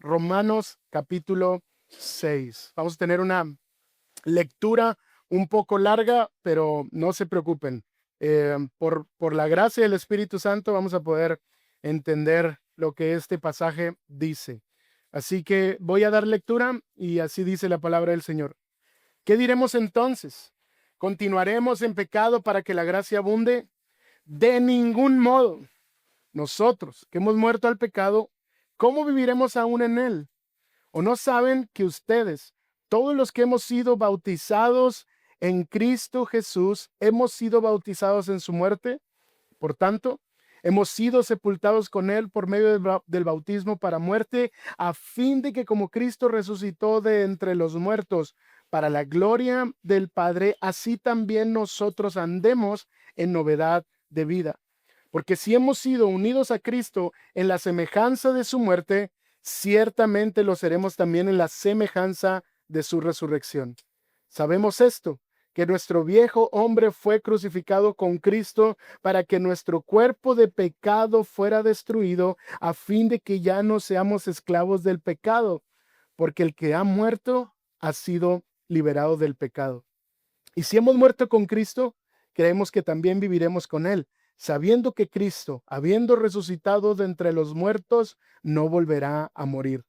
Romanos capítulo 6. Vamos a tener una lectura un poco larga, pero no se preocupen. Por la gracia del Espíritu Santo vamos a poder entender lo que este pasaje dice. Así que voy a dar lectura y así dice la palabra del Señor. ¿Qué diremos entonces? ¿Continuaremos en pecado para que la gracia abunde? De ningún modo. Nosotros que hemos muerto al pecado, ¿cómo viviremos aún en él? ¿O no saben que ustedes, todos los que hemos sido bautizados en Cristo Jesús, hemos sido bautizados en su muerte? Por tanto, hemos sido sepultados con él por medio del bautismo para muerte, a fin de que como Cristo resucitó de entre los muertos para la gloria del Padre, así también nosotros andemos en novedad de vida. Porque si hemos sido unidos a Cristo en la semejanza de su muerte, ciertamente lo seremos también en la semejanza de su resurrección. Sabemos esto, que nuestro viejo hombre fue crucificado con Cristo para que nuestro cuerpo de pecado fuera destruido, a fin de que ya no seamos esclavos del pecado, porque el que ha muerto ha sido liberado del pecado. Y si hemos muerto con Cristo, creemos que también viviremos con él, sabiendo que Cristo, habiendo resucitado de entre los muertos, no volverá a morir.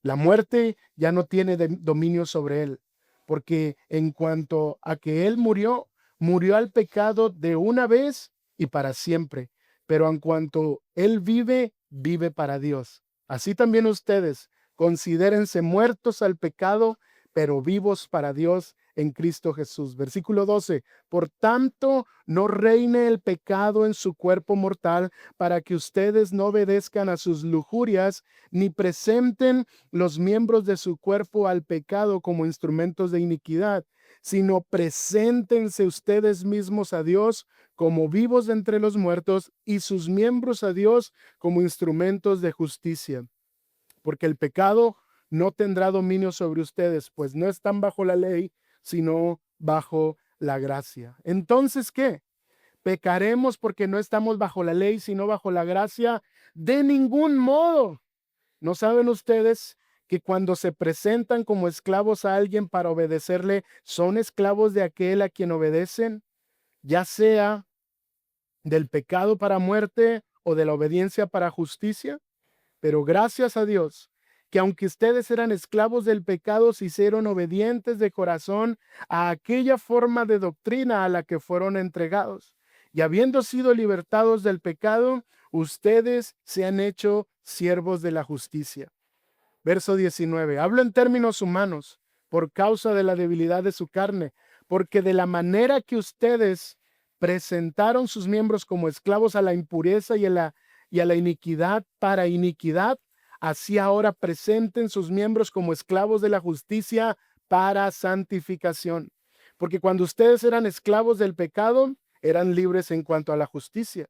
La muerte ya no tiene dominio sobre él, porque en cuanto a que él murió, murió al pecado de una vez y para siempre. Pero en cuanto él vive, vive para Dios. Así también ustedes considérense muertos al pecado, pero vivos para Dios en Cristo Jesús. Versículo 12. Por tanto, no reine el pecado en su cuerpo mortal, para que ustedes no obedezcan a sus lujurias, ni presenten los miembros de su cuerpo al pecado como instrumentos de iniquidad, sino preséntense ustedes mismos a Dios como vivos de entre los muertos y sus miembros a Dios como instrumentos de justicia. Porque el pecado no tendrá dominio sobre ustedes, pues no están bajo la ley, sino bajo la gracia. Entonces, ¿qué? ¿Pecaremos porque no estamos bajo la ley, sino bajo la gracia? De ningún modo. ¿No saben ustedes que cuando se presentan como esclavos a alguien para obedecerle, son esclavos de aquel a quien obedecen, ya sea del pecado para muerte o de la obediencia para justicia? Pero gracias a Dios, que aunque ustedes eran esclavos del pecado, se hicieron obedientes de corazón a aquella forma de doctrina a la que fueron entregados. Y habiendo sido libertados del pecado, ustedes se han hecho siervos de la justicia. Verso 19. Hablo en términos humanos por causa de la debilidad de su carne, porque de la manera que ustedes presentaron sus miembros como esclavos a la impureza y a la iniquidad para iniquidad, así ahora presenten sus miembros como esclavos de la justicia para santificación. Porque cuando ustedes eran esclavos del pecado, eran libres en cuanto a la justicia.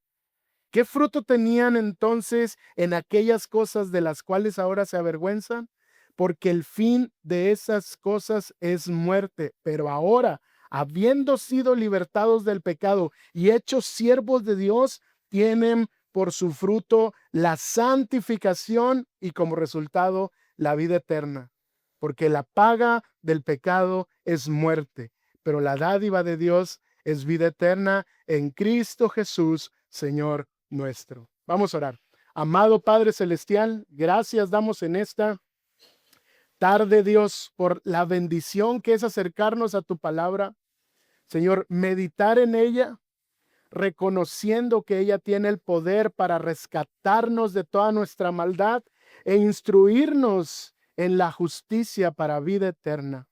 ¿Qué fruto tenían entonces en aquellas cosas de las cuales ahora se avergüenzan? Porque el fin de esas cosas es muerte. Pero ahora, habiendo sido libertados del pecado y hechos siervos de Dios, tienen por su fruto la santificación y como resultado la vida eterna. Porque la paga del pecado es muerte, pero la dádiva de Dios es vida eterna en Cristo Jesús, Señor nuestro. Vamos a orar. Amado Padre Celestial, gracias damos en esta tarde, Dios, por la bendición que es acercarnos a tu palabra. Señor, meditar en ella, reconociendo que ella tiene el poder para rescatarnos de toda nuestra maldad e instruirnos en la justicia para vida eterna.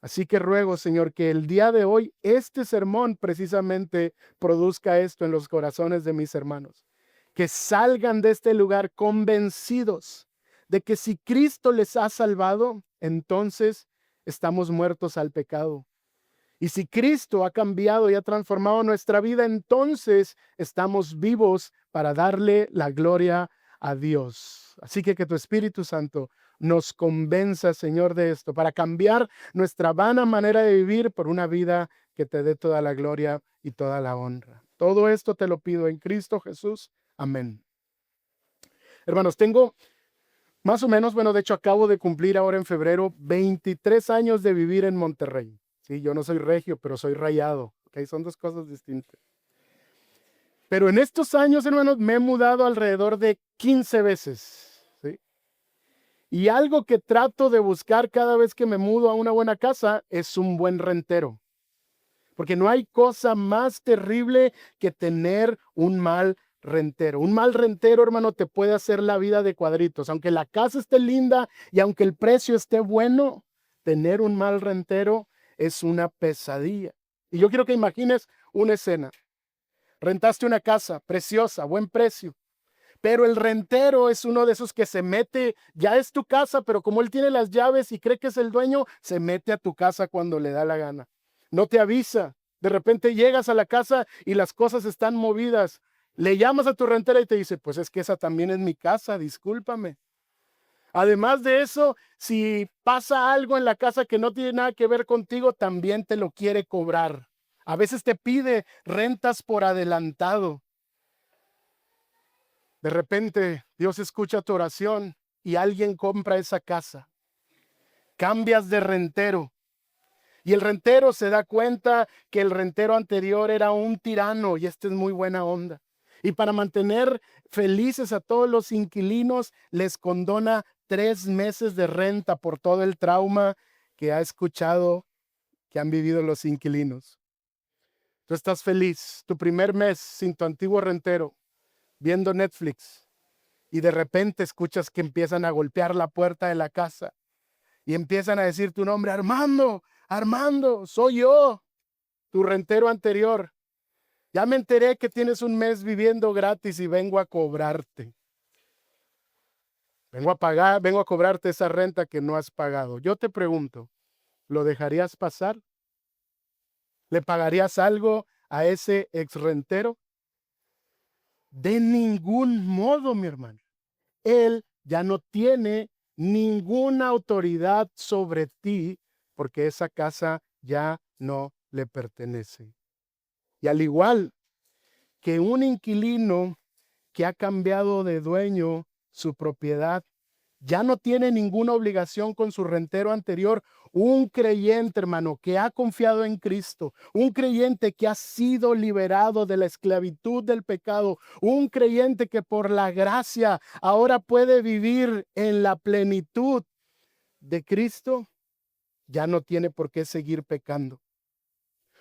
Así que ruego, Señor, que el día de hoy este sermón precisamente produzca esto en los corazones de mis hermanos. Que salgan de este lugar convencidos de que si Cristo les ha salvado, entonces estamos muertos al pecado. Y si Cristo ha cambiado y ha transformado nuestra vida, entonces estamos vivos para darle la gloria a Dios. Así que tu Espíritu Santo nos convenza, Señor, de esto, para cambiar nuestra vana manera de vivir por una vida que te dé toda la gloria y toda la honra. Todo esto te lo pido en Cristo Jesús. Amén. Hermanos, tengo Más o menos, bueno, de hecho acabo de cumplir ahora en febrero 23 años de vivir en Monterrey. Sí, yo no soy regio, pero soy rayado. ¿Ok? Son dos cosas distintas. Pero en estos años, hermanos, me he mudado alrededor de 15 veces. ¿Sí? Y algo que trato de buscar cada vez que me mudo a una buena casa es un buen rentero. Porque no hay cosa más terrible que tener un mal rentero. Un mal rentero, hermano, te puede hacer la vida de cuadritos. Aunque la casa esté linda y aunque el precio esté bueno, tener un mal rentero es una pesadilla. Y yo quiero que imagines una escena. Rentaste una casa preciosa, buen precio. Pero el rentero es uno de esos que se mete, ya es tu casa, pero como él tiene las llaves y cree que es el dueño, se mete a tu casa cuando le da la gana. No te avisa. De repente llegas a la casa y las cosas están movidas. Le llamas a tu rentera y te dice, pues es que esa también es mi casa, discúlpame. Además de eso, si pasa algo en la casa que no tiene nada que ver contigo, también te lo quiere cobrar. A veces te pide rentas por adelantado. De repente Dios escucha tu oración y alguien compra esa casa. Cambias de rentero y el rentero se da cuenta que el rentero anterior era un tirano y este es muy buena onda. Y para mantener felices a todos los inquilinos, les condona 3 meses de renta por todo el trauma que ha escuchado que han vivido los inquilinos. Tú estás feliz, tu primer mes sin tu antiguo rentero, viendo Netflix. Y de repente escuchas que empiezan a golpear la puerta de la casa y empiezan a decir tu nombre, Armando, Armando, soy yo, tu rentero anterior. Ya me enteré que tienes un mes viviendo gratis y vengo a cobrarte. Vengo a cobrarte esa renta que no has pagado. Yo te pregunto, ¿lo dejarías pasar? ¿Le pagarías algo a ese ex rentero? De ningún modo, mi hermano. Él ya no tiene ninguna autoridad sobre ti porque esa casa ya no le pertenece. Y al igual que un inquilino que ha cambiado de dueño su propiedad, ya no tiene ninguna obligación con su rentero anterior. Un creyente, hermano, que ha confiado en Cristo, un creyente que ha sido liberado de la esclavitud del pecado, un creyente que por la gracia ahora puede vivir en la plenitud de Cristo, ya no tiene por qué seguir pecando.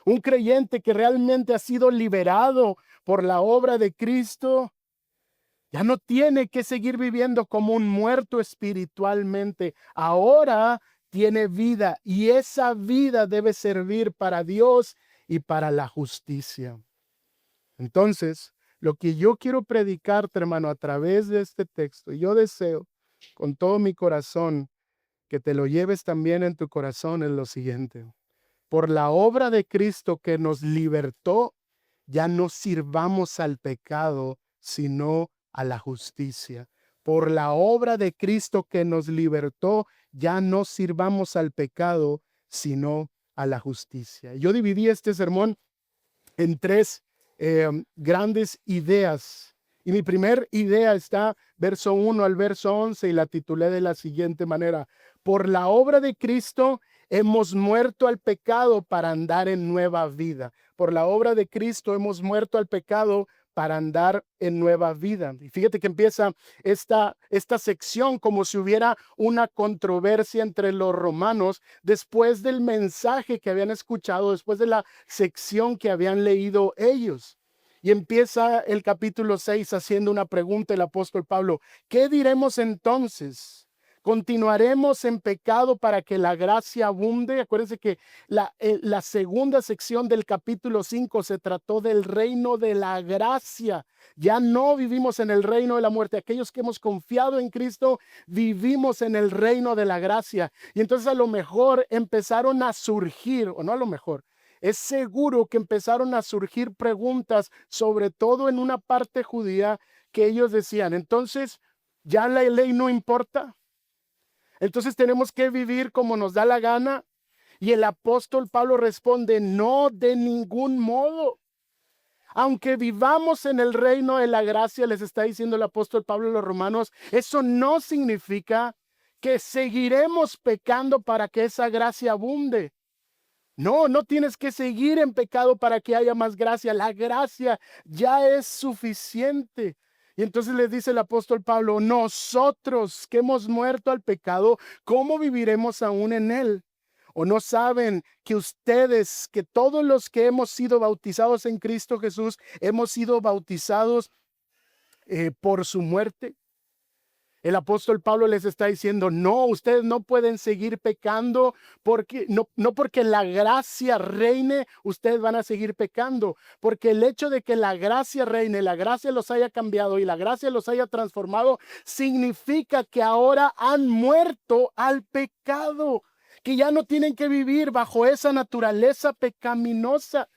Un creyente que realmente ha sido liberado por la obra de Cristo, ya no tiene que seguir viviendo como un muerto espiritualmente. Ahora tiene vida y esa vida debe servir para Dios y para la justicia. Entonces, lo que yo quiero predicarte, hermano, a través de este texto, y yo deseo con todo mi corazón que te lo lleves también en tu corazón, es lo siguiente. Por la obra de Cristo que nos libertó, ya no sirvamos al pecado, sino a la justicia. Por la obra de Cristo que nos libertó, ya no sirvamos al pecado, sino a la justicia. Yo dividí este sermón en 3 grandes ideas. Y mi primer idea está verso 1 al verso 11 y la titulé de la siguiente manera. Por la obra de Cristo hemos muerto al pecado para andar en nueva vida. Por la obra de Cristo hemos muerto al pecado para andar en nueva vida. Y fíjate que empieza esta sección como si hubiera una controversia entre los romanos después del mensaje que habían escuchado, después de la sección que habían leído ellos. Y empieza el capítulo 6 haciendo una pregunta el apóstol Pablo. ¿Qué diremos entonces? ¿Continuaremos en pecado para que la gracia abunde? Acuérdense que la segunda sección del capítulo 5 se trató del reino de la gracia. Ya no vivimos en el reino de la muerte. Aquellos que hemos confiado en Cristo, vivimos en el reino de la gracia. Y entonces a lo mejor empezaron a surgir, o no a lo mejor, es seguro que empezaron a surgir preguntas, sobre todo en una parte judía, que ellos decían, entonces, ¿ya la ley no importa? Entonces tenemos que vivir como nos da la gana. Y el apóstol Pablo responde, no, de ningún modo. Aunque vivamos en el reino de la gracia, les está diciendo el apóstol Pablo a los romanos, eso no significa que seguiremos pecando para que esa gracia abunde. No, no tienes que seguir en pecado para que haya más gracia. La gracia ya es suficiente. Y entonces les dice el apóstol Pablo, nosotros que hemos muerto al pecado, ¿cómo viviremos aún en él? ¿O no saben que ustedes, que todos los que hemos sido bautizados en Cristo Jesús, hemos sido bautizados por su muerte? El apóstol Pablo les está diciendo, no, ustedes no pueden seguir pecando porque no porque la gracia reine, ustedes van a seguir pecando, porque el hecho de que la gracia reine, la gracia los haya cambiado y la gracia los haya transformado, significa que ahora han muerto al pecado, que ya no tienen que vivir bajo esa naturaleza pecaminosa,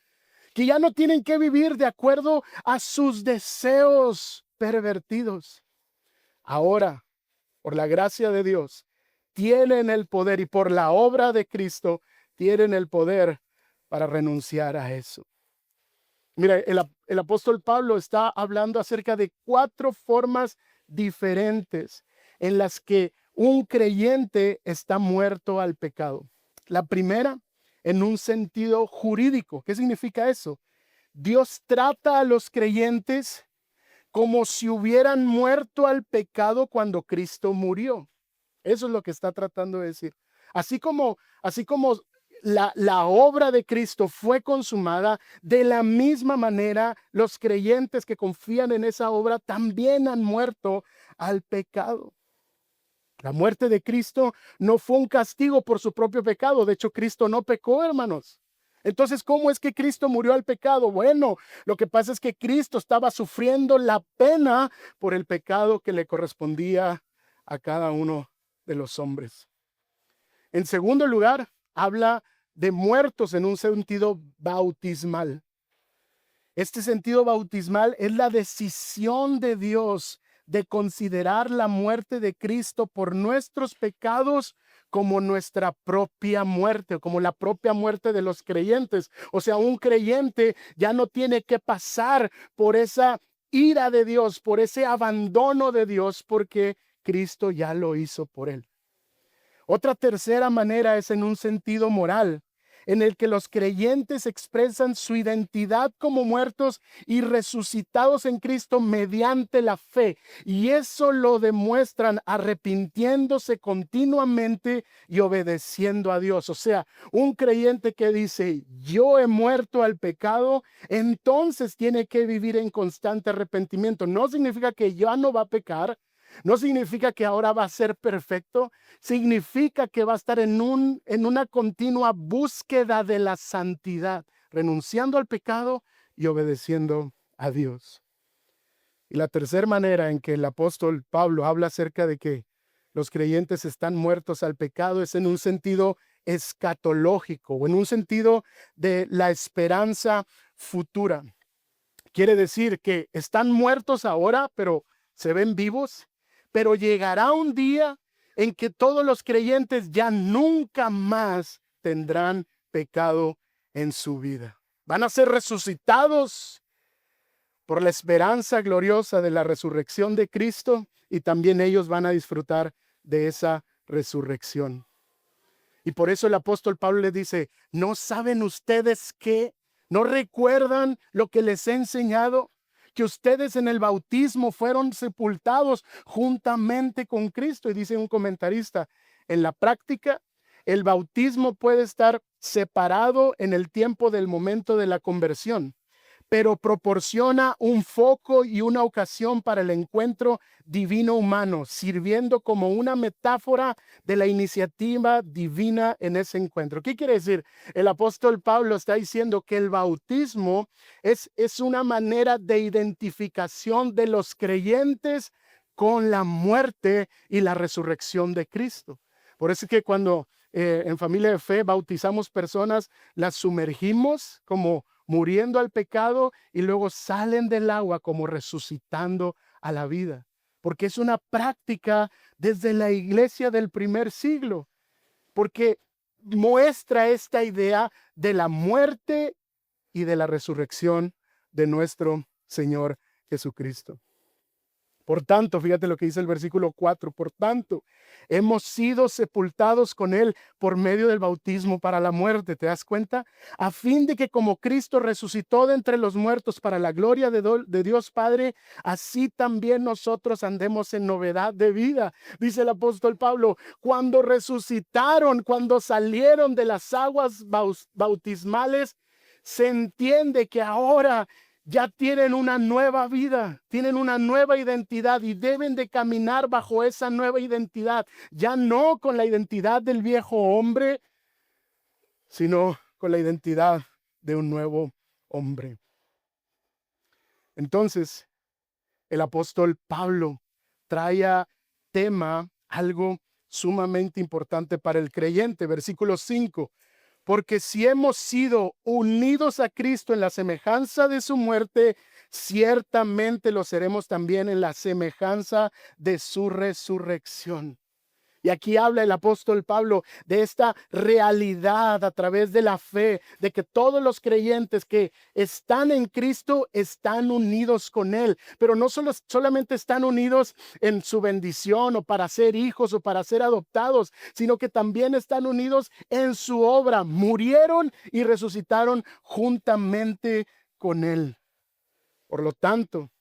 que ya no tienen que vivir de acuerdo a sus deseos pervertidos. Ahora, por la gracia de Dios, tienen el poder y por la obra de Cristo tienen el poder para renunciar a eso. Mira, el apóstol Pablo está hablando acerca de 4 formas diferentes en las que un creyente está muerto al pecado. La primera, en un sentido jurídico. ¿Qué significa eso? Dios trata a los creyentes como si hubieran muerto al pecado cuando Cristo murió. Eso es lo que está tratando de decir. Así como la obra de Cristo fue consumada, de la misma manera los creyentes que confían en esa obra también han muerto al pecado. La muerte de Cristo no fue un castigo por su propio pecado. De hecho, Cristo no pecó, hermanos. Entonces, ¿cómo es que Cristo murió al pecado? Bueno, lo que pasa es que Cristo estaba sufriendo la pena por el pecado que le correspondía a cada uno de los hombres. En segundo lugar, habla de muertos en un sentido bautismal. Este sentido bautismal es la decisión de Dios de considerar la muerte de Cristo por nuestros pecados como nuestra propia muerte, o como la propia muerte de los creyentes. O sea, un creyente ya no tiene que pasar por esa ira de Dios, por ese abandono de Dios, porque Cristo ya lo hizo por él. Otra tercera manera es en un sentido moral, en el que los creyentes expresan su identidad como muertos y resucitados en Cristo mediante la fe. Y eso lo demuestran arrepintiéndose continuamente y obedeciendo a Dios. O sea, un creyente que dice, yo he muerto al pecado, entonces tiene que vivir en constante arrepentimiento. No significa que ya no va a pecar. No significa que ahora va a ser perfecto, significa que va a estar en una continua búsqueda de la santidad, renunciando al pecado y obedeciendo a Dios. Y la tercera manera en que el apóstol Pablo habla acerca de que los creyentes están muertos al pecado es en un sentido escatológico o en un sentido de la esperanza futura. Quiere decir que están muertos ahora, pero se ven vivos. Pero llegará un día en que todos los creyentes ya nunca más tendrán pecado en su vida. Van a ser resucitados por la esperanza gloriosa de la resurrección de Cristo y también ellos van a disfrutar de esa resurrección. Y por eso el apóstol Pablo les dice, ¿no saben ustedes qué? ¿No recuerdan lo que les he enseñado? Que ustedes en el bautismo fueron sepultados juntamente con Cristo. Y dice un comentarista, en la práctica, el bautismo puede estar separado en el tiempo del momento de la conversión, pero proporciona un foco y una ocasión para el encuentro divino humano, sirviendo como una metáfora de la iniciativa divina en ese encuentro. ¿Qué quiere decir? El apóstol Pablo está diciendo que el bautismo es una manera de identificación de los creyentes con la muerte y la resurrección de Cristo. Por eso es que cuando en Familia de Fe bautizamos personas, las sumergimos como muriendo al pecado y luego salen del agua como resucitando a la vida. Porque es una práctica desde la iglesia del primer siglo. Porque muestra esta idea de la muerte y de la resurrección de nuestro Señor Jesucristo. Por tanto, fíjate lo que dice el versículo 4, por tanto, hemos sido sepultados con Él por medio del bautismo para la muerte, ¿te das cuenta? A fin de que como Cristo resucitó de entre los muertos para la gloria de Dios Padre, así también nosotros andemos en novedad de vida. Dice el apóstol Pablo, cuando resucitaron, cuando salieron de las aguas bautismales, se entiende que ahora ya tienen una nueva vida, tienen una nueva identidad y deben de caminar bajo esa nueva identidad, ya no con la identidad del viejo hombre, sino con la identidad de un nuevo hombre. Entonces, el apóstol Pablo trae a tema algo sumamente importante para el creyente. Versículo 5. Porque si hemos sido unidos a Cristo en la semejanza de su muerte, ciertamente lo seremos también en la semejanza de su resurrección. Y aquí habla el apóstol Pablo de esta realidad a través de la fe, de que todos los creyentes que están en Cristo están unidos con Él, pero no solamente están unidos en su bendición o para ser hijos o para ser adoptados, sino que también están unidos en su obra. Murieron y resucitaron juntamente con Él. Por lo tanto,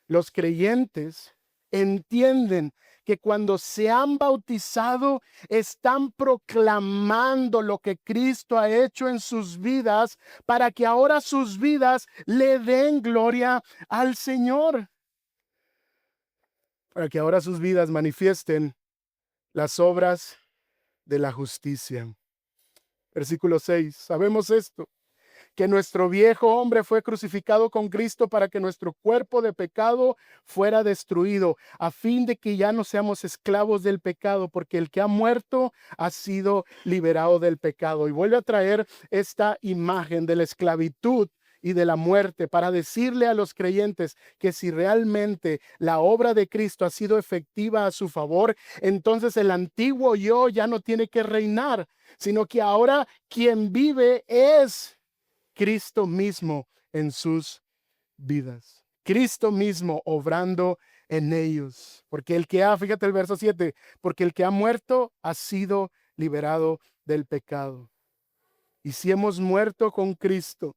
los creyentes entienden que cuando se han bautizado, están proclamando lo que Cristo ha hecho en sus vidas para que ahora sus vidas le den gloria al Señor. Para que ahora sus vidas manifiesten las obras de la justicia. Versículo 6. Sabemos esto, que nuestro viejo hombre fue crucificado con Cristo para que nuestro cuerpo de pecado fuera destruido, a fin de que ya no seamos esclavos del pecado, porque el que ha muerto ha sido liberado del pecado. Y vuelve a traer esta imagen de la esclavitud y de la muerte para decirle a los creyentes que si realmente la obra de Cristo ha sido efectiva a su favor, entonces el antiguo yo ya no tiene que reinar, sino que ahora quien vive es Cristo mismo en sus vidas. Cristo mismo obrando en ellos. Porque el que ha, fíjate el verso 7, porque el que ha muerto ha sido liberado del pecado. Y si hemos muerto con Cristo,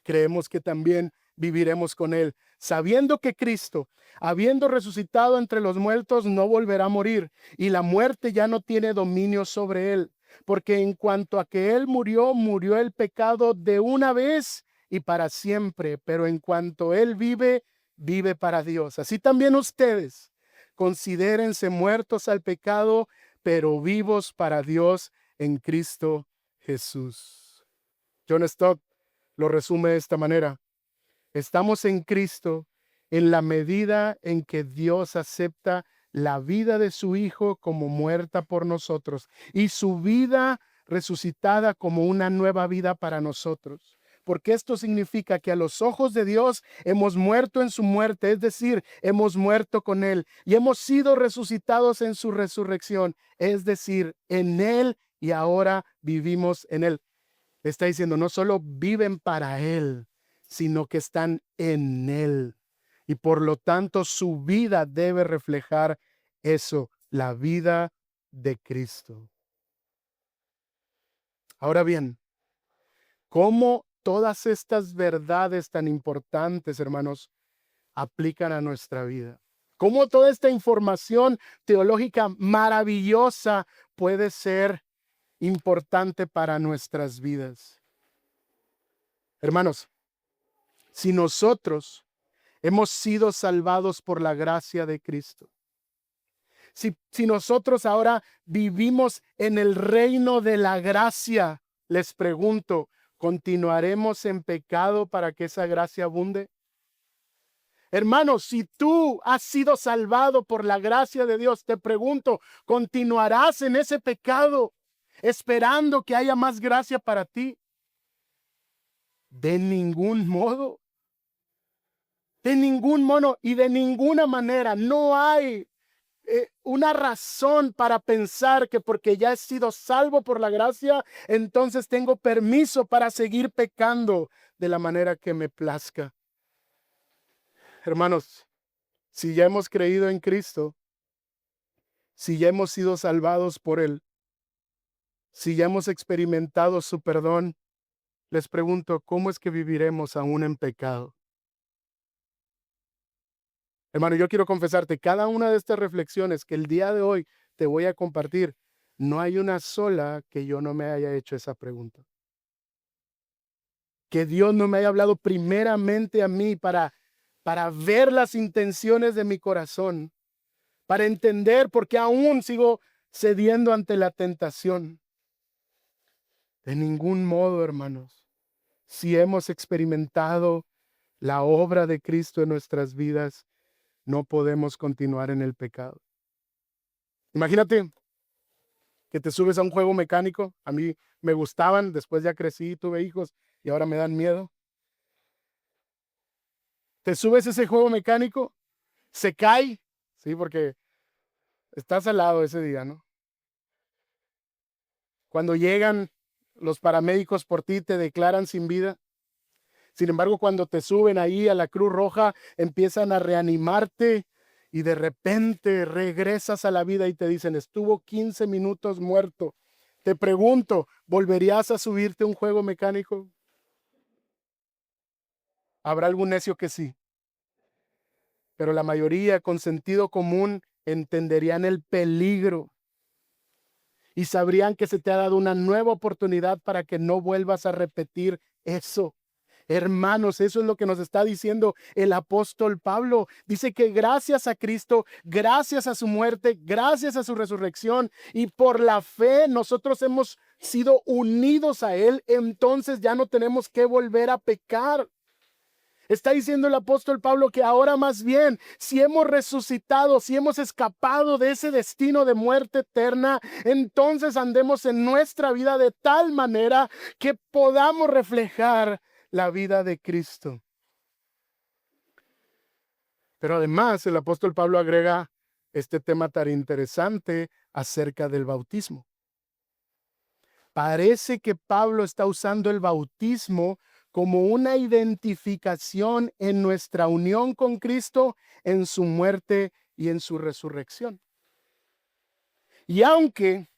creemos que también viviremos con Él, sabiendo que Cristo, habiendo resucitado entre los muertos, no volverá a morir, y la muerte ya no tiene dominio sobre Él. Porque en cuanto a que Él murió, murió el pecado de una vez y para siempre, pero en cuanto Él vive, vive para Dios. Así también ustedes considérense muertos al pecado, pero vivos para Dios en Cristo Jesús. John Stott lo resume de esta manera: estamos en Cristo en la medida en que Dios acepta la vida de su Hijo como muerta por nosotros y su vida resucitada como una nueva vida para nosotros. Porque esto significa que a los ojos de Dios hemos muerto en su muerte, es decir, hemos muerto con Él y hemos sido resucitados en su resurrección, es decir, en Él y ahora vivimos en Él. Está diciendo, no solo viven para Él, sino que están en Él. Y por lo tanto, su vida debe reflejar eso, la vida de Cristo. Ahora bien, ¿cómo todas estas verdades tan importantes, hermanos, aplican a nuestra vida? ¿Cómo toda esta información teológica maravillosa puede ser importante para nuestras vidas? Hermanos, si nosotros hemos sido salvados por la gracia de Cristo, si nosotros ahora vivimos en el reino de la gracia, les pregunto, ¿continuaremos en pecado para que esa gracia abunde? Hermanos, si tú has sido salvado por la gracia de Dios, te pregunto, ¿continuarás en ese pecado esperando que haya más gracia para ti? De ningún modo. De ningún modo y de ninguna manera. No hay una razón para pensar que porque ya he sido salvo por la gracia, entonces tengo permiso para seguir pecando de la manera que me plazca. Hermanos, si ya hemos creído en Cristo, si ya hemos sido salvados por Él, si ya hemos experimentado su perdón, les pregunto, ¿cómo es que viviremos aún en pecado? Hermano, yo quiero confesarte, cada una de estas reflexiones que el día de hoy te voy a compartir, no hay una sola que yo no me haya hecho esa pregunta. Que Dios no me haya hablado primeramente a mí para ver las intenciones de mi corazón, para entender por qué aún sigo cediendo ante la tentación. De ningún modo, hermanos, si hemos experimentado la obra de Cristo en nuestras vidas, no podemos continuar en el pecado. Imagínate que te subes a un juego mecánico. A mí me gustaban, después ya crecí, tuve hijos y ahora me dan miedo. Te subes a ese juego mecánico, se cae, sí, porque estás al lado ese día, ¿no? Cuando llegan los paramédicos por ti, te declaran sin vida. Sin embargo, cuando te suben ahí a la Cruz Roja, empiezan a reanimarte y de repente regresas a la vida y te dicen, estuvo 15 minutos muerto. Te pregunto, ¿volverías a subirte a un juego mecánico? Habrá algún necio que sí, pero la mayoría con sentido común entenderían el peligro y sabrían que se te ha dado una nueva oportunidad para que no vuelvas a repetir eso. Hermanos, eso es lo que nos está diciendo el apóstol Pablo. Dice que gracias a Cristo, gracias a su muerte, gracias a su resurrección y por la fe nosotros hemos sido unidos a Él, entonces ya no tenemos que volver a pecar. Está diciendo el apóstol Pablo que ahora más bien, si hemos resucitado, si hemos escapado de ese destino de muerte eterna, entonces andemos en nuestra vida de tal manera que podamos reflejar la vida de Cristo. Pero además el apóstol Pablo agrega este tema tan interesante acerca del bautismo. Parece que Pablo está usando el bautismo como una identificación en nuestra unión con Cristo, en su muerte y en su resurrección. Y aunque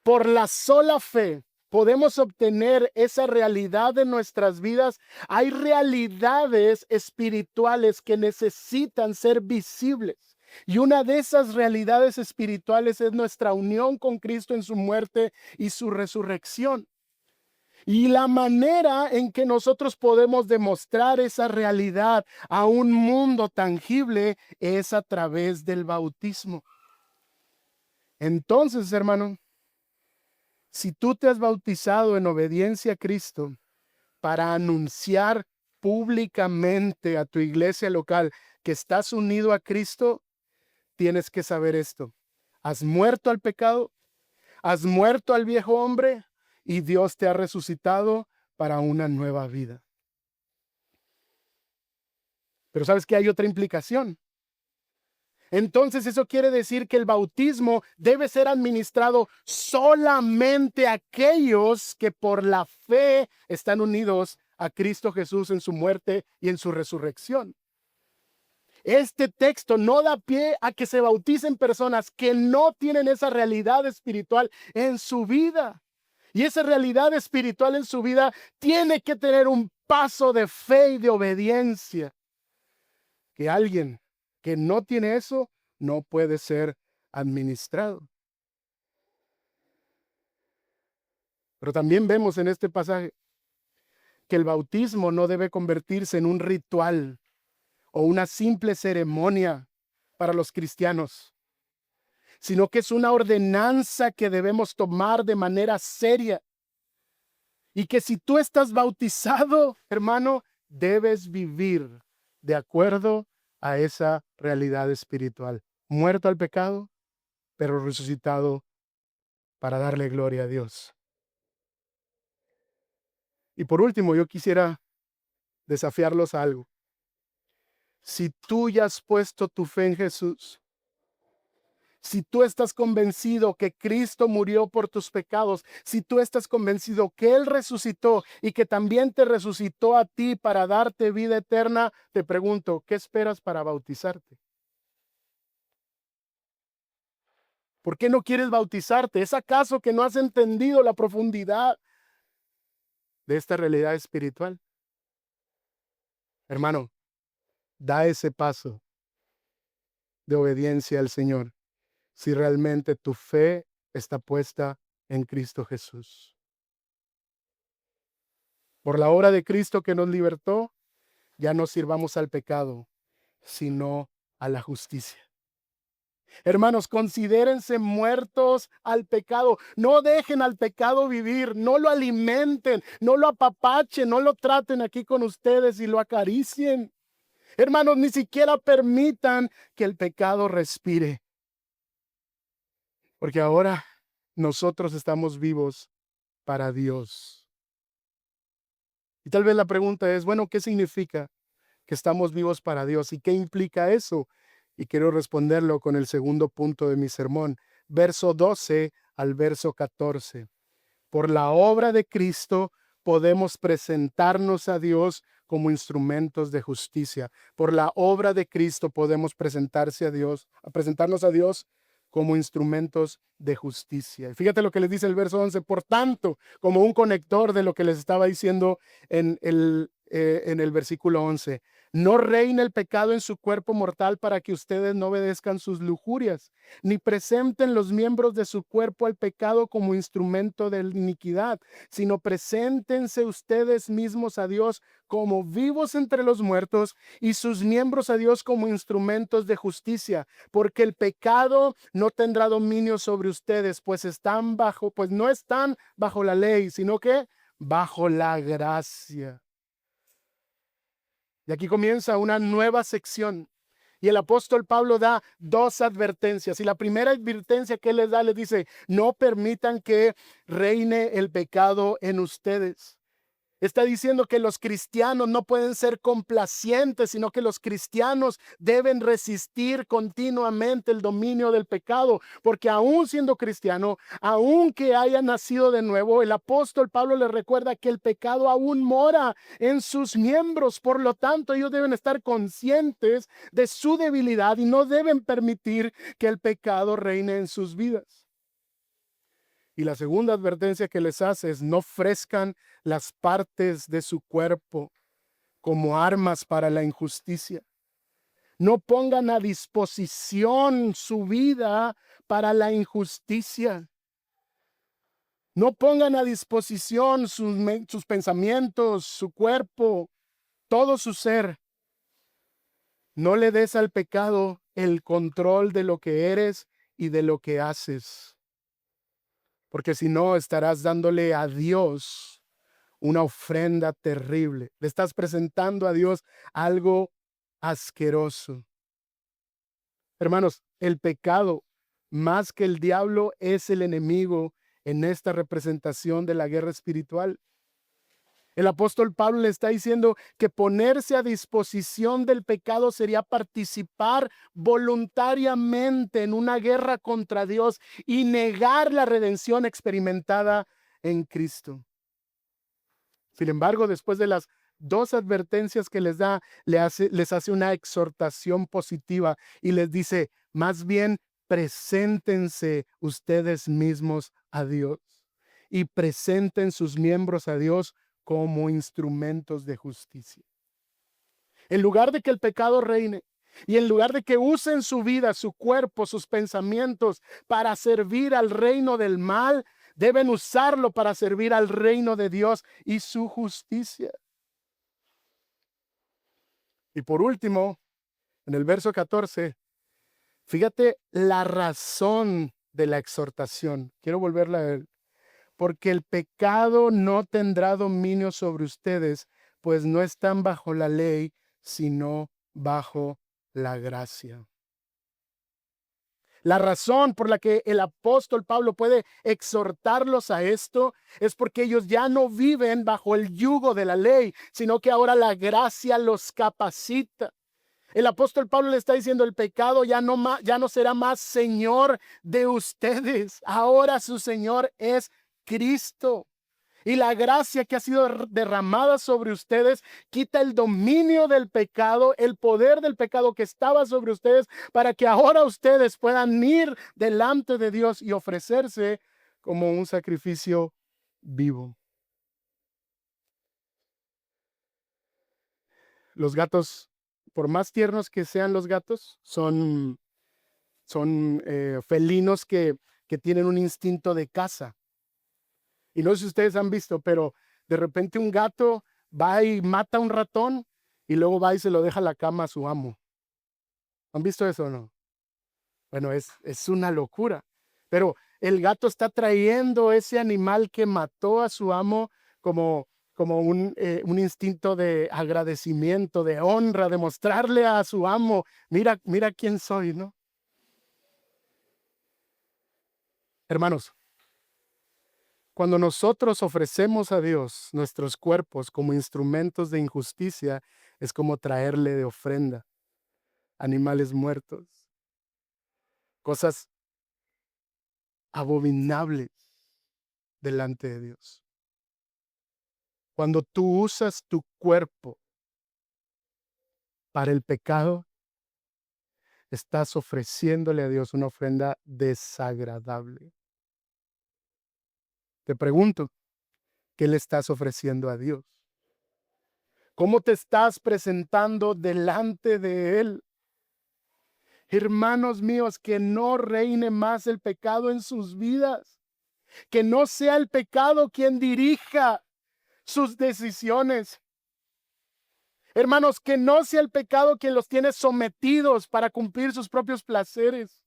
por la sola fe podemos obtener esa realidad en nuestras vidas, hay realidades espirituales que necesitan ser visibles. Y una de esas realidades espirituales es nuestra unión con Cristo en su muerte y su resurrección. Y la manera en que nosotros podemos demostrar esa realidad a un mundo tangible es a través del bautismo. Entonces, hermano, si tú te has bautizado en obediencia a Cristo para anunciar públicamente a tu iglesia local que estás unido a Cristo, tienes que saber esto. Has muerto al pecado, has muerto al viejo hombre y Dios te ha resucitado para una nueva vida. Pero ¿sabes que hay otra implicación? Entonces eso quiere decir que el bautismo debe ser administrado solamente a aquellos que por la fe están unidos a Cristo Jesús en su muerte y en su resurrección. Este texto no da pie a que se bauticen personas que no tienen esa realidad espiritual en su vida. Y esa realidad espiritual en su vida tiene que tener un paso de fe y de obediencia. Que alguien que no tiene eso no puede ser administrado. Pero también vemos en este pasaje que el bautismo no debe convertirse en un ritual o una simple ceremonia para los cristianos, sino que es una ordenanza que debemos tomar de manera seria. Y que si tú estás bautizado, hermano, debes vivir de acuerdo a esa realidad espiritual. Muerto al pecado, pero resucitado para darle gloria a Dios. Y por último, yo quisiera desafiarlos a algo. Si tú ya has puesto tu fe en Jesús, si tú estás convencido que Cristo murió por tus pecados, si tú estás convencido que Él resucitó y que también te resucitó a ti para darte vida eterna, te pregunto, ¿qué esperas para bautizarte? ¿Por qué no quieres bautizarte? ¿Es acaso que no has entendido la profundidad de esta realidad espiritual? Hermano, da ese paso de obediencia al Señor si realmente tu fe está puesta en Cristo Jesús. Por la obra de Cristo que nos libertó, ya no sirvamos al pecado, sino a la justicia. Hermanos, considérense muertos al pecado. No dejen al pecado vivir, no lo alimenten, no lo apapachen, no lo traten aquí con ustedes y lo acaricien. Hermanos, ni siquiera permitan que el pecado respire. Porque ahora nosotros estamos vivos para Dios. Y tal vez la pregunta es, bueno, ¿qué significa que estamos vivos para Dios? ¿Y qué implica eso? Y quiero responderlo con el segundo punto de mi sermón, verso 12 al verso 14. Por la obra de Cristo podemos presentarnos a Dios como instrumentos de justicia. Por la obra de Cristo podemos presentarnos a Dios como instrumentos de justicia. Y fíjate lo que les dice el verso 11. Por tanto, como un conector de lo que les estaba diciendo en el versículo 11. No reine el pecado en su cuerpo mortal para que ustedes no obedezcan sus lujurias, ni presenten los miembros de su cuerpo al pecado como instrumento de iniquidad, sino preséntense ustedes mismos a Dios como vivos entre los muertos y sus miembros a Dios como instrumentos de justicia, porque el pecado no tendrá dominio sobre ustedes, pues no están bajo la ley, sino que bajo la gracia. Y aquí comienza una nueva sección. Y el apóstol Pablo da dos advertencias. Y la primera advertencia que él les da, les dice, no permitan que reine el pecado en ustedes. Está diciendo que los cristianos no pueden ser complacientes, sino que los cristianos deben resistir continuamente el dominio del pecado, porque aún siendo cristiano, aun que haya nacido de nuevo, el apóstol Pablo le recuerda que el pecado aún mora en sus miembros. Por lo tanto, ellos deben estar conscientes de su debilidad y no deben permitir que el pecado reine en sus vidas. Y la segunda advertencia que les hace es no ofrezcan las partes de su cuerpo como armas para la injusticia. No pongan a disposición su vida para la injusticia. No pongan a disposición sus pensamientos, su cuerpo, todo su ser. No le des al pecado el control de lo que eres y de lo que haces. Porque si no, estarás dándole a Dios una ofrenda terrible. Le estás presentando a Dios algo asqueroso. Hermanos, el pecado, más que el diablo, es el enemigo en esta representación de la guerra espiritual. El apóstol Pablo le está diciendo que ponerse a disposición del pecado sería participar voluntariamente en una guerra contra Dios y negar la redención experimentada en Cristo. Sin embargo, después de las dos advertencias que les da, les hace una exhortación positiva y les dice, más bien, preséntense ustedes mismos a Dios y presenten sus miembros a Dios como instrumentos de justicia. En lugar de que el pecado reine y en lugar de que usen su vida, su cuerpo, sus pensamientos para servir al reino del mal, deben usarlo para servir al reino de Dios y su justicia. Y por último, en el verso 14, fíjate la razón de la exhortación. Quiero volverla a ver. Porque el pecado no tendrá dominio sobre ustedes, pues no están bajo la ley, sino bajo la gracia. La razón por la que el apóstol Pablo puede exhortarlos a esto es porque ellos ya no viven bajo el yugo de la ley, sino que ahora la gracia los capacita. El apóstol Pablo le está diciendo, el pecado ya no será más señor de ustedes. Ahora su Señor es Cristo. Y la gracia que ha sido derramada sobre ustedes quita el dominio del pecado, el poder del pecado que estaba sobre ustedes, para que ahora ustedes puedan ir delante de Dios y ofrecerse como un sacrificio vivo. Los gatos, por más tiernos que sean los gatos, son felinos que tienen un instinto de caza. Y no sé si ustedes han visto, pero de repente un gato va y mata a un ratón y luego va y se lo deja a la cama a su amo. ¿Han visto eso o no? Bueno, es una locura. Pero el gato está trayendo ese animal que mató a su amo como un instinto de agradecimiento, de honra, de mostrarle a su amo, mira quién soy, ¿no? Hermanos, cuando nosotros ofrecemos a Dios nuestros cuerpos como instrumentos de injusticia, es como traerle de ofrenda animales muertos, cosas abominables delante de Dios. Cuando tú usas tu cuerpo para el pecado, estás ofreciéndole a Dios una ofrenda desagradable. Te pregunto, ¿qué le estás ofreciendo a Dios? ¿Cómo te estás presentando delante de Él? Hermanos míos, que no reine más el pecado en sus vidas, que no sea el pecado quien dirija sus decisiones. Hermanos, que no sea el pecado quien los tiene sometidos para cumplir sus propios placeres.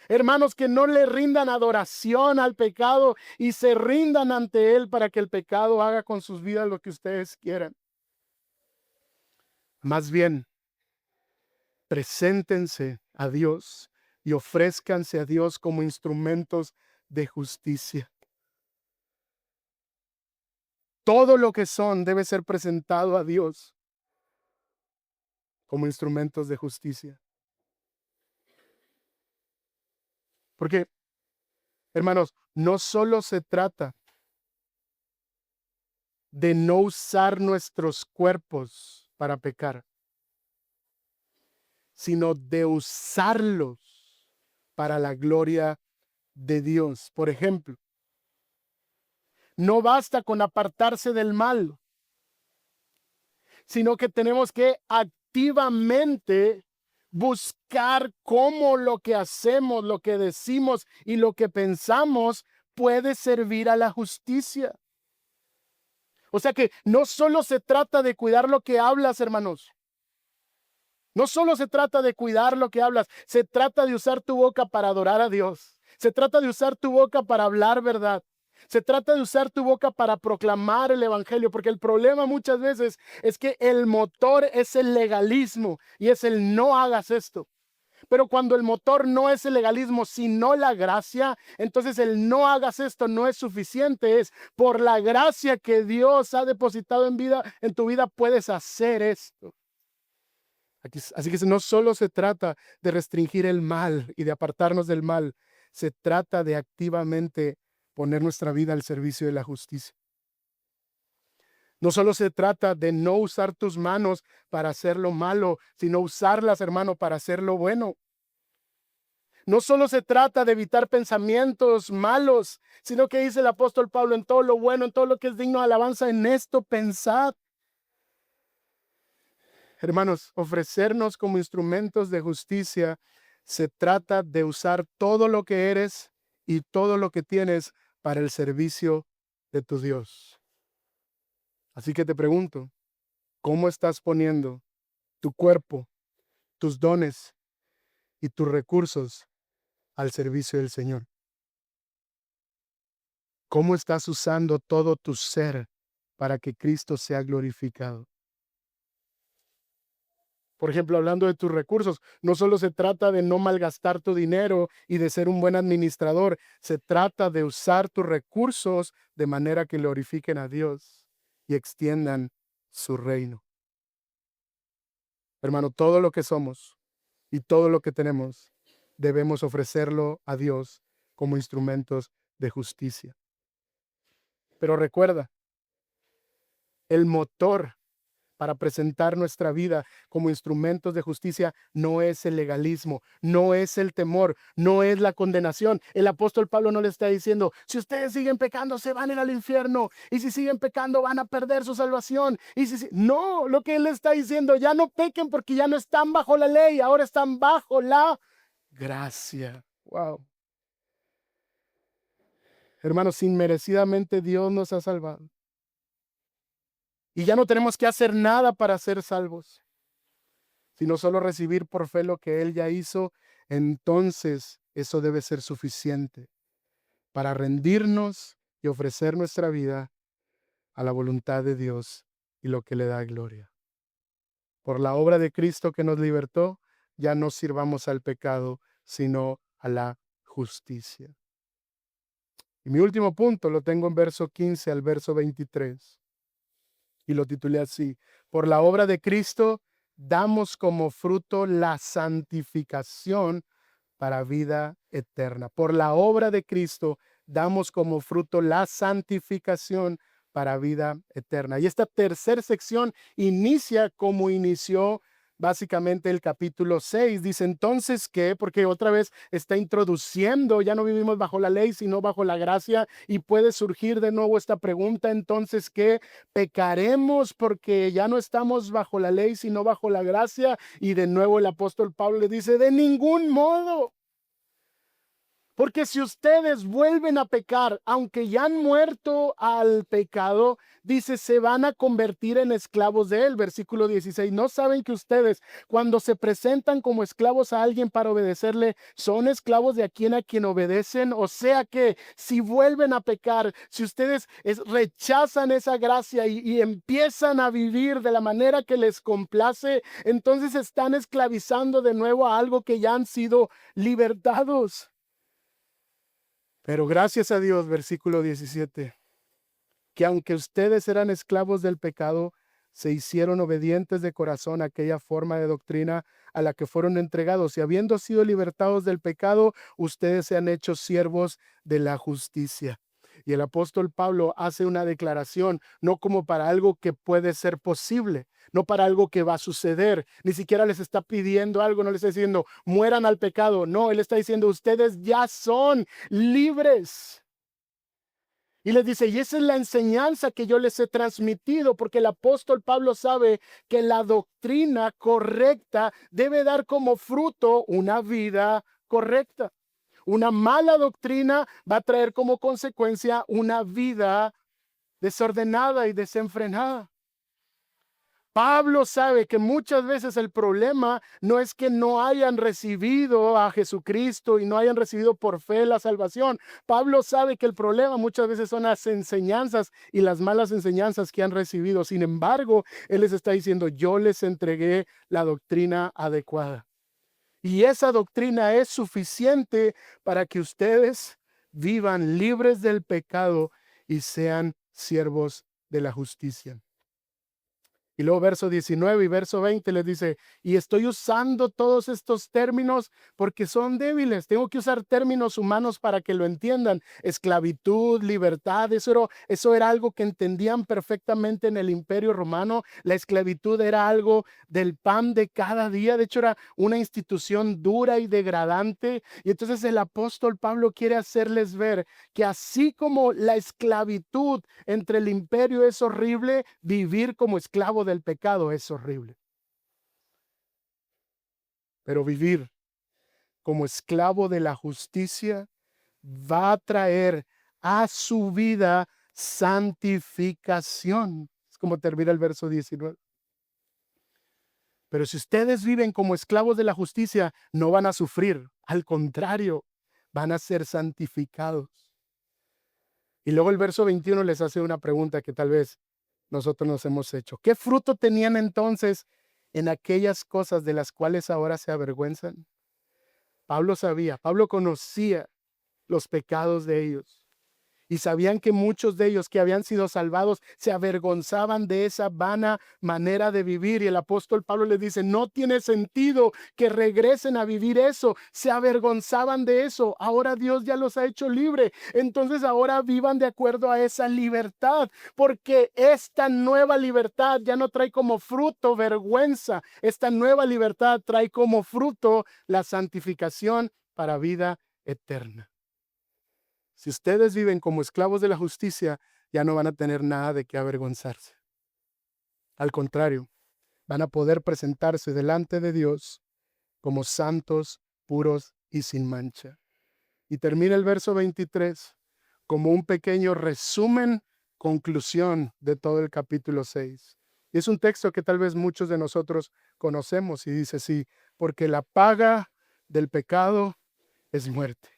Hermanos, que no le rindan adoración al pecado y se rindan ante Él para que el pecado haga con sus vidas lo que ustedes quieran. Más bien, preséntense a Dios y ofrézcanse a Dios como instrumentos de justicia. Todo lo que son debe ser presentado a Dios como instrumentos de justicia. Porque, hermanos, no solo se trata de no usar nuestros cuerpos para pecar, sino de usarlos para la gloria de Dios. Por ejemplo, no basta con apartarse del mal, sino que tenemos que activamente buscar cómo lo que hacemos, lo que decimos y lo que pensamos puede servir a la justicia. O sea que no solo se trata de cuidar lo que hablas, hermanos. No solo se trata de cuidar lo que hablas, se trata de usar tu boca para adorar a Dios. Se trata de usar tu boca para hablar verdad. Se trata de usar tu boca para proclamar el evangelio, porque el problema muchas veces es que el motor es el legalismo y es el no hagas esto. Pero cuando el motor no es el legalismo, sino la gracia, entonces el no hagas esto no es suficiente. Es por la gracia que Dios ha depositado en tu vida, puedes hacer esto. Así que no solo se trata de restringir el mal y de apartarnos del mal, se trata de activamente poner nuestra vida al servicio de la justicia. No solo se trata de no usar tus manos para hacer lo malo, sino usarlas, hermano, para hacer lo bueno. No solo se trata de evitar pensamientos malos, sino que dice el apóstol Pablo, en todo lo bueno, en todo lo que es digno de alabanza, en esto pensad. Hermanos, ofrecernos como instrumentos de justicia se trata de usar todo lo que eres y todo lo que tienes para el servicio de tu Dios. Así que te pregunto, ¿cómo estás poniendo tu cuerpo, tus dones y tus recursos al servicio del Señor? ¿Cómo estás usando todo tu ser para que Cristo sea glorificado? Por ejemplo, hablando de tus recursos, no solo se trata de no malgastar tu dinero y de ser un buen administrador, se trata de usar tus recursos de manera que glorifiquen a Dios y extiendan su reino. Hermano, todo lo que somos y todo lo que tenemos debemos ofrecerlo a Dios como instrumentos de justicia. Pero recuerda, el motor para presentar nuestra vida como instrumentos de justicia no es el legalismo, no es el temor, no es la condenación. El apóstol Pablo no le está diciendo, si ustedes siguen pecando, se van a ir al infierno, y si siguen pecando, van a perder su salvación. No, lo que él está diciendo, ya no pequen porque ya no están bajo la ley, ahora están bajo la gracia. Wow. Hermanos, inmerecidamente Dios nos ha salvado. Y ya no tenemos que hacer nada para ser salvos, sino solo recibir por fe lo que Él ya hizo. Entonces eso debe ser suficiente para rendirnos y ofrecer nuestra vida a la voluntad de Dios y lo que le da gloria. Por la obra de Cristo que nos libertó, ya no sirvamos al pecado, sino a la justicia. Y mi último punto lo tengo en verso 15 al verso 23. Y lo titulé así: por la obra de Cristo damos como fruto la santificación para vida eterna. Por la obra de Cristo damos como fruto la santificación para vida eterna. Y esta tercera sección inicia como inició básicamente el capítulo 6. Dice, entonces, ¿qué? Porque otra vez está introduciendo, ya no vivimos bajo la ley, sino bajo la gracia, y puede surgir de nuevo esta pregunta, entonces, ¿qué? ¿Pecaremos porque ya no estamos bajo la ley, sino bajo la gracia? Y de nuevo el apóstol Pablo le dice, de ningún modo. Porque si ustedes vuelven a pecar, aunque ya han muerto al pecado, dice, se van a convertir en esclavos de él. Versículo 16. ¿No saben que ustedes, cuando se presentan como esclavos a alguien para obedecerle, son esclavos de a quien obedecen? O sea que si vuelven a pecar, si ustedes rechazan esa gracia y empiezan a vivir de la manera que les complace, entonces están esclavizando de nuevo a algo que ya han sido libertados. Pero gracias a Dios, versículo 17, que aunque ustedes eran esclavos del pecado, se hicieron obedientes de corazón a aquella forma de doctrina a la que fueron entregados, y habiendo sido libertados del pecado, ustedes se han hecho siervos de la justicia. Y el apóstol Pablo hace una declaración, no como para algo que puede ser posible, no para algo que va a suceder. Ni siquiera les está pidiendo algo, no les está diciendo, mueran al pecado. No, él está diciendo, ustedes ya son libres. Y les dice, y esa es la enseñanza que yo les he transmitido, porque el apóstol Pablo sabe que la doctrina correcta debe dar como fruto una vida correcta. Una mala doctrina va a traer como consecuencia una vida desordenada y desenfrenada. Pablo sabe que muchas veces el problema no es que no hayan recibido a Jesucristo y no hayan recibido por fe la salvación. Pablo sabe que el problema muchas veces son las enseñanzas y las malas enseñanzas que han recibido. Sin embargo, él les está diciendo, yo les entregué la doctrina adecuada. Y esa doctrina es suficiente para que ustedes vivan libres del pecado y sean siervos de la justicia. Y luego verso 19 y verso 20 les dice, y estoy usando todos estos términos porque son débiles. Tengo que usar términos humanos para que lo entiendan. Esclavitud, libertad, eso era algo que entendían perfectamente en el Imperio Romano. La esclavitud era algo del pan de cada día. De hecho, era una institución dura y degradante. Y entonces el apóstol Pablo quiere hacerles ver que así como la esclavitud entre el imperio es horrible, vivir como esclavo del pecado es horrible. Pero vivir como esclavo de la justicia va a traer a su vida santificación. Es como termina el verso 19. Pero si ustedes viven como esclavos de la justicia, no van a sufrir. Al contrario, van a ser santificados. Y luego el verso 21 les hace una pregunta que tal vez nosotros nos hemos hecho. ¿Qué fruto tenían entonces en aquellas cosas de las cuales ahora se avergüenzan? Pablo sabía, Pablo conocía los pecados de ellos. Y sabían que muchos de ellos que habían sido salvados se avergonzaban de esa vana manera de vivir. Y el apóstol Pablo les dice, no tiene sentido que regresen a vivir eso. Se avergonzaban de eso. Ahora Dios ya los ha hecho libre. Entonces ahora vivan de acuerdo a esa libertad, porque esta nueva libertad ya no trae como fruto vergüenza. Esta nueva libertad trae como fruto la santificación para vida eterna. Si ustedes viven como esclavos de la justicia, ya no van a tener nada de qué avergonzarse. Al contrario, van a poder presentarse delante de Dios como santos, puros y sin mancha. Y termina el verso 23 como un pequeño resumen, conclusión de todo el capítulo 6. Y es un texto que tal vez muchos de nosotros conocemos y dice así, porque la paga del pecado es muerte,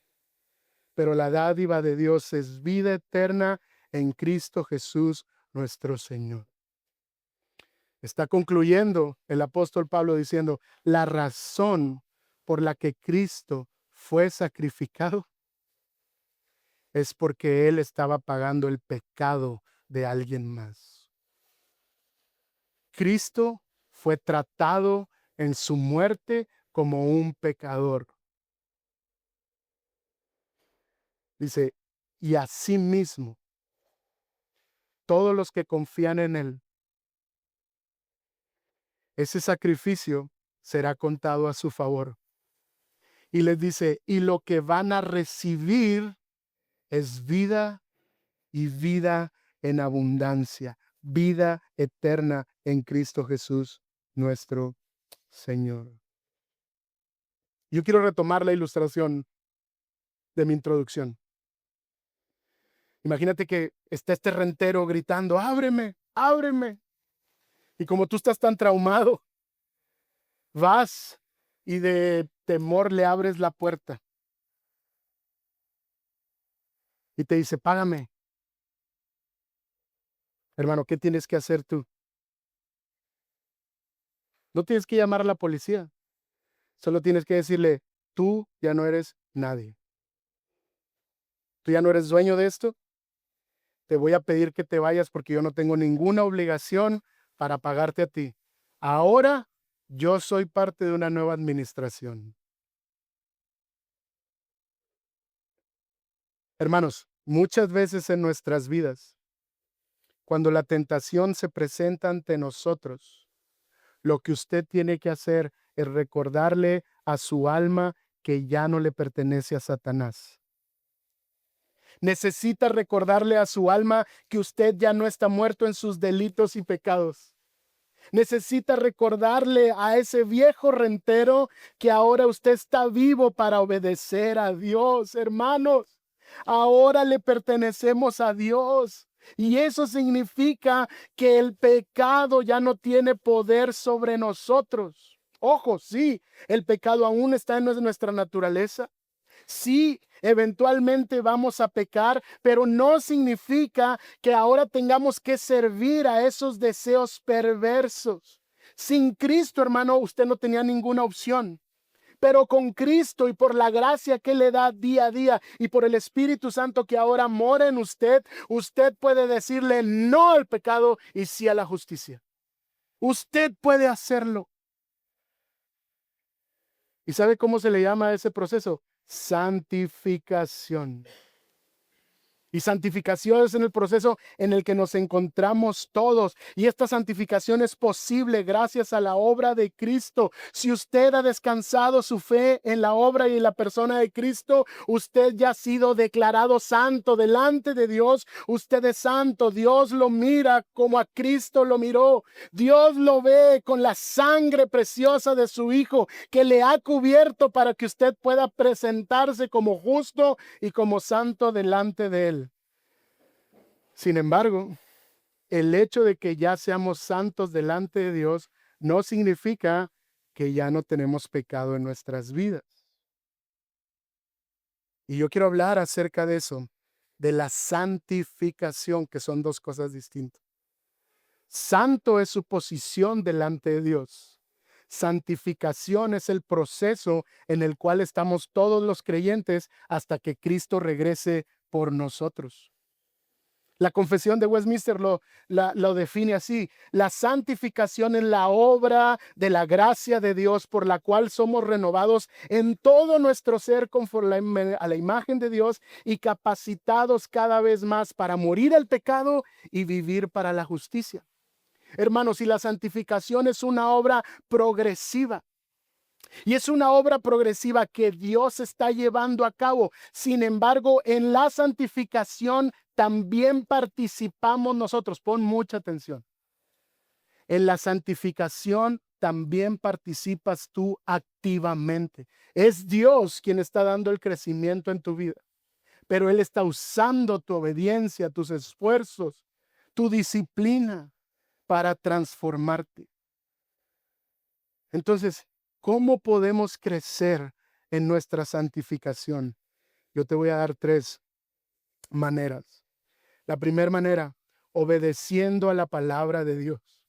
pero la dádiva de Dios es vida eterna en Cristo Jesús nuestro Señor. Está concluyendo el apóstol Pablo diciendo, la razón por la que Cristo fue sacrificado es porque Él estaba pagando el pecado de alguien más. Cristo fue tratado en su muerte como un pecador. Dice, y asimismo, todos los que confían en Él, ese sacrificio será contado a su favor. Y les dice, y lo que van a recibir es vida y vida en abundancia, vida eterna en Cristo Jesús, nuestro Señor. Yo quiero retomar la ilustración de mi introducción. Imagínate que está este rentero gritando, ábreme, ábreme. Y como tú estás tan traumado, vas y de temor le abres la puerta. Y te dice, págame. Hermano, ¿qué tienes que hacer tú? No tienes que llamar a la policía. Solo tienes que decirle, tú ya no eres nadie. Tú ya no eres dueño de esto. Te voy a pedir que te vayas porque yo no tengo ninguna obligación para pagarte a ti. Ahora yo soy parte de una nueva administración. Hermanos, muchas veces en nuestras vidas, cuando la tentación se presenta ante nosotros, lo que usted tiene que hacer es recordarle a su alma que ya no le pertenece a Satanás. Necesita recordarle a su alma que usted ya no está muerto en sus delitos y pecados. Necesita recordarle a ese viejo rentero que ahora usted está vivo para obedecer a Dios, hermanos. Ahora le pertenecemos a Dios. Y eso significa que el pecado ya no tiene poder sobre nosotros. Ojo, sí, el pecado aún está en nuestra naturaleza. Sí, eventualmente vamos a pecar, pero no significa que ahora tengamos que servir a esos deseos perversos. Sin Cristo, hermano, usted no tenía ninguna opción. Pero con Cristo y por la gracia que le da día a día y por el Espíritu Santo que ahora mora en usted, usted puede decirle no al pecado y sí a la justicia. Usted puede hacerlo. ¿Y sabe cómo se le llama a ese proceso? Santificación. Y santificación es en el proceso en el que nos encontramos todos. Y esta santificación es posible gracias a la obra de Cristo. Si usted ha descansado su fe en la obra y en la persona de Cristo, usted ya ha sido declarado santo delante de Dios. Usted es santo. Dios lo mira como a Cristo lo miró. Dios lo ve con la sangre preciosa de su Hijo que le ha cubierto para que usted pueda presentarse como justo y como santo delante de Él. Sin embargo, el hecho de que ya seamos santos delante de Dios no significa que ya no tenemos pecado en nuestras vidas. Y yo quiero hablar acerca de eso, de la santificación, que son dos cosas distintas. Santo es su posición delante de Dios. Santificación es el proceso en el cual estamos todos los creyentes hasta que Cristo regrese por nosotros. La confesión de Westminster lo define así: la santificación es la obra de la gracia de Dios por la cual somos renovados en todo nuestro ser conforme a la imagen de Dios y capacitados cada vez más para morir al pecado y vivir para la justicia. Hermanos, y la santificación es una obra progresiva. Y es una obra progresiva que Dios está llevando a cabo. Sin embargo, en la santificación también participamos nosotros. Pon mucha atención. En la santificación también participas tú activamente. Es Dios quien está dando el crecimiento en tu vida, pero Él está usando tu obediencia, tus esfuerzos, tu disciplina para transformarte. Entonces, ¿cómo podemos crecer en nuestra santificación? Yo te voy a dar 3 maneras. La primera manera, obedeciendo a la palabra de Dios.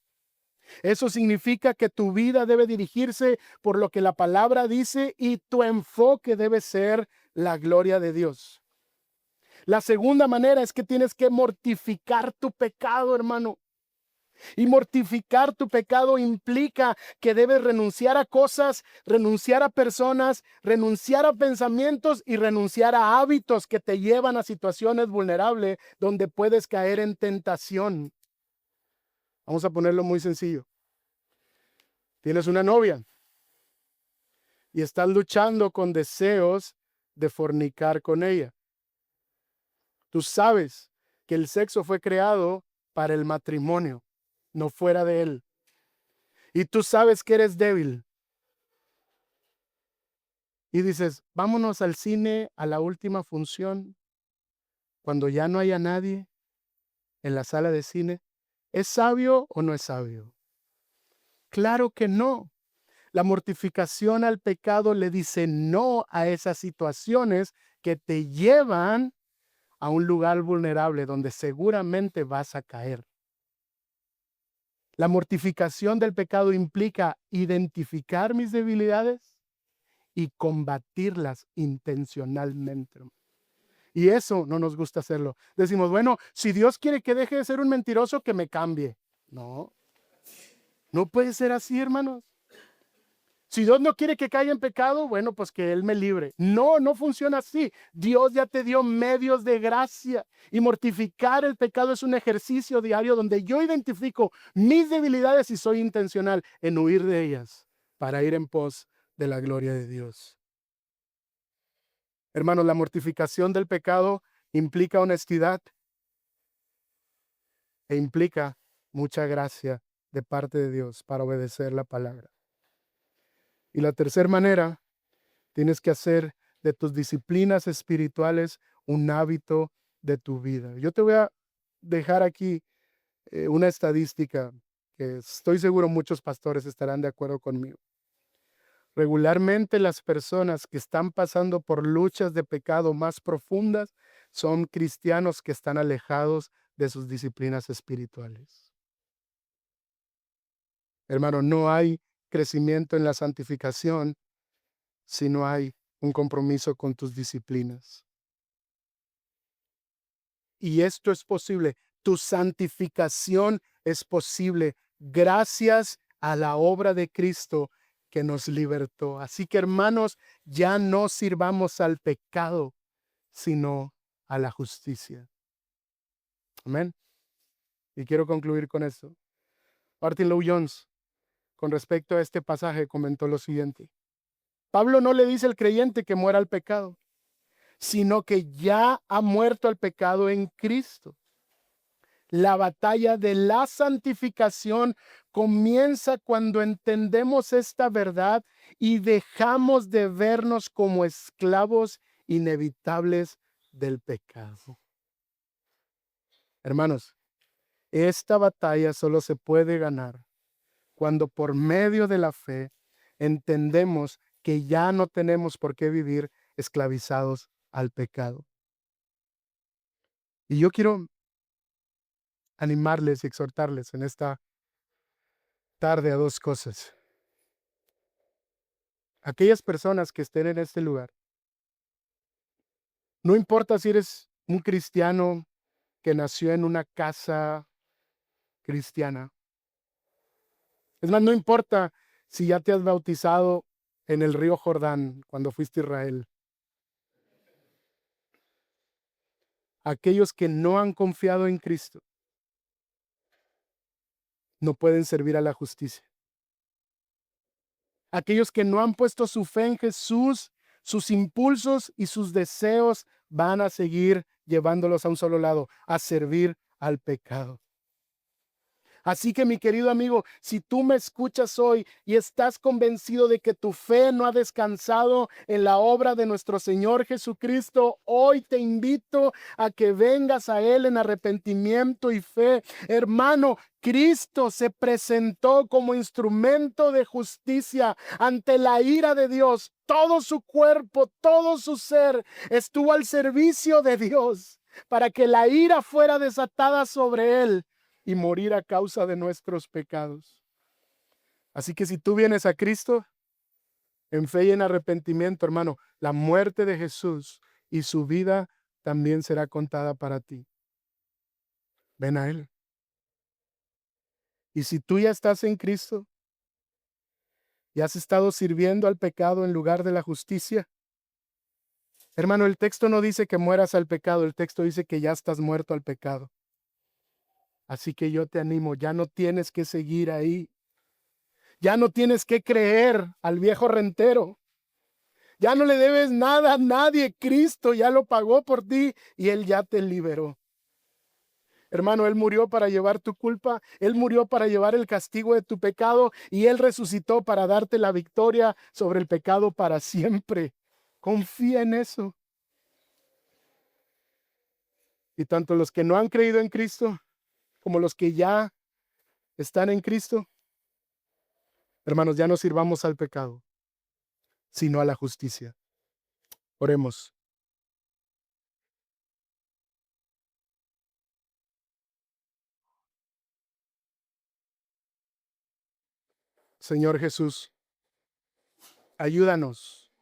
Eso significa que tu vida debe dirigirse por lo que la palabra dice y tu enfoque debe ser la gloria de Dios. La segunda manera es que tienes que mortificar tu pecado, hermano. Y mortificar tu pecado implica que debes renunciar a cosas, renunciar a personas, renunciar a pensamientos y renunciar a hábitos que te llevan a situaciones vulnerables donde puedes caer en tentación. Vamos a ponerlo muy sencillo. Tienes una novia y estás luchando con deseos de fornicar con ella. Tú sabes que el sexo fue creado para el matrimonio, no fuera de él. Y tú sabes que eres débil. Y dices, vámonos al cine a la última función, cuando ya no haya nadie en la sala de cine. ¿Es sabio o no es sabio? Claro que no. La mortificación al pecado le dice no a esas situaciones que te llevan a un lugar vulnerable donde seguramente vas a caer. La mortificación del pecado implica identificar mis debilidades y combatirlas intencionalmente. Y eso no nos gusta hacerlo. Decimos, bueno, si Dios quiere que deje de ser un mentiroso, que me cambie. No, no puede ser así, hermanos. Si Dios no quiere que caiga en pecado, bueno, pues que Él me libre. No, no funciona así. Dios ya te dio medios de gracia. Y mortificar el pecado es un ejercicio diario donde yo identifico mis debilidades y soy intencional en huir de ellas para ir en pos de la gloria de Dios. Hermanos, la mortificación del pecado implica honestidad e implica mucha gracia de parte de Dios para obedecer la palabra. Y la tercera manera, tienes que hacer de tus disciplinas espirituales un hábito de tu vida. Yo te voy a dejar aquí una estadística que estoy seguro muchos pastores estarán de acuerdo conmigo. Regularmente las personas que están pasando por luchas de pecado más profundas son cristianos que están alejados de sus disciplinas espirituales. Hermano, no hay crecimiento en la santificación si no hay un compromiso con tus disciplinas. Y esto es posible. Tu santificación es posible gracias a la obra de Cristo que nos libertó. Así que, hermanos, ya no sirvamos al pecado, sino a la justicia. Amén. Y quiero concluir con esto. Martin Lloyd-Jones, con respecto a este pasaje, comentó lo siguiente. Pablo no le dice al creyente que muera al pecado, sino que ya ha muerto al pecado en Cristo. La batalla de la santificación comienza cuando entendemos esta verdad y dejamos de vernos como esclavos inevitables del pecado. Hermanos, esta batalla solo se puede ganar cuando por medio de la fe entendemos que ya no tenemos por qué vivir esclavizados al pecado. Y yo quiero animarles y exhortarles en esta tarde a 2 cosas. Aquellas personas que estén en este lugar, no importa si eres un cristiano que nació en una casa cristiana. Es más, no importa si ya te has bautizado en el río Jordán cuando fuiste a Israel. Aquellos que no han confiado en Cristo no pueden servir a la justicia. Aquellos que no han puesto su fe en Jesús, sus impulsos y sus deseos van a seguir llevándolos a un solo lado, a servir al pecado. Así que mi querido amigo, si tú me escuchas hoy y estás convencido de que tu fe no ha descansado en la obra de nuestro Señor Jesucristo, hoy te invito a que vengas a Él en arrepentimiento y fe. Hermano, Cristo se presentó como instrumento de justicia ante la ira de Dios. Todo su cuerpo, todo su ser estuvo al servicio de Dios para que la ira fuera desatada sobre Él y morir a causa de nuestros pecados. Así que si tú vienes a Cristo en fe y en arrepentimiento, hermano, la muerte de Jesús y su vida también será contada para ti. Ven a Él. Y si tú ya estás en Cristo y has estado sirviendo al pecado en lugar de la justicia, hermano, el texto no dice que mueras al pecado, el texto dice que ya estás muerto al pecado. Así que yo te animo, ya no tienes que seguir ahí. Ya no tienes que creer al viejo rentero. Ya no le debes nada a nadie. Cristo ya lo pagó por ti y Él ya te liberó. Hermano, Él murió para llevar tu culpa. Él murió para llevar el castigo de tu pecado y Él resucitó para darte la victoria sobre el pecado para siempre. Confía en eso. Y tanto los que no han creído en Cristo como los que ya están en Cristo, hermanos, ya no sirvamos al pecado, sino a la justicia. Oremos. Señor Jesús, ayúdanos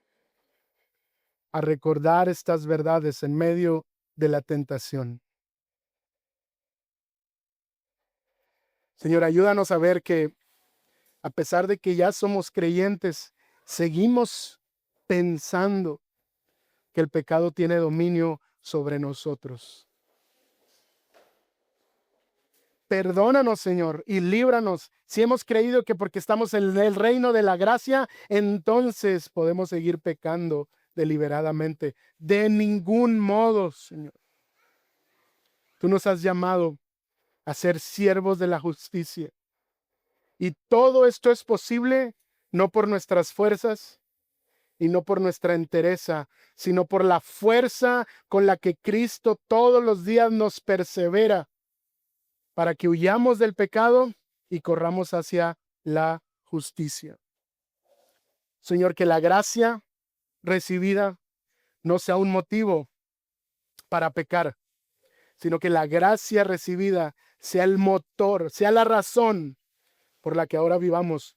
a recordar estas verdades en medio de la tentación. Señor, ayúdanos a ver que a pesar de que ya somos creyentes, seguimos pensando que el pecado tiene dominio sobre nosotros. Perdónanos, Señor, y líbranos. Si hemos creído que porque estamos en el reino de la gracia, entonces podemos seguir pecando deliberadamente. De ningún modo, Señor. Tú nos has llamado a ser siervos de la justicia. Y todo esto es posible no por nuestras fuerzas y no por nuestra entereza, sino por la fuerza con la que Cristo todos los días nos persevera para que huyamos del pecado y corramos hacia la justicia. Señor, que la gracia recibida no sea un motivo para pecar, sino que la gracia recibida sea el motor, sea la razón por la que ahora vivamos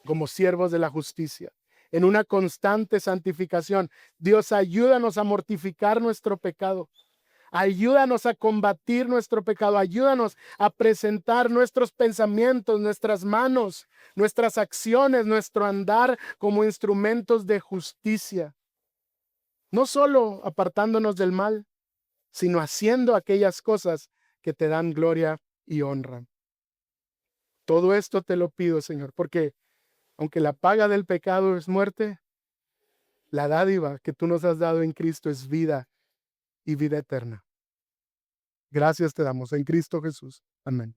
como siervos de la justicia, en una constante santificación. Dios, ayúdanos a mortificar nuestro pecado. Ayúdanos a combatir nuestro pecado. Ayúdanos a presentar nuestros pensamientos, nuestras manos, nuestras acciones, nuestro andar como instrumentos de justicia. No solo apartándonos del mal, sino haciendo aquellas cosas que te dan gloria y honra. Todo esto te lo pido, Señor, porque aunque la paga del pecado es muerte, la dádiva que tú nos has dado en Cristo es vida y vida eterna. Gracias te damos en Cristo Jesús. Amén.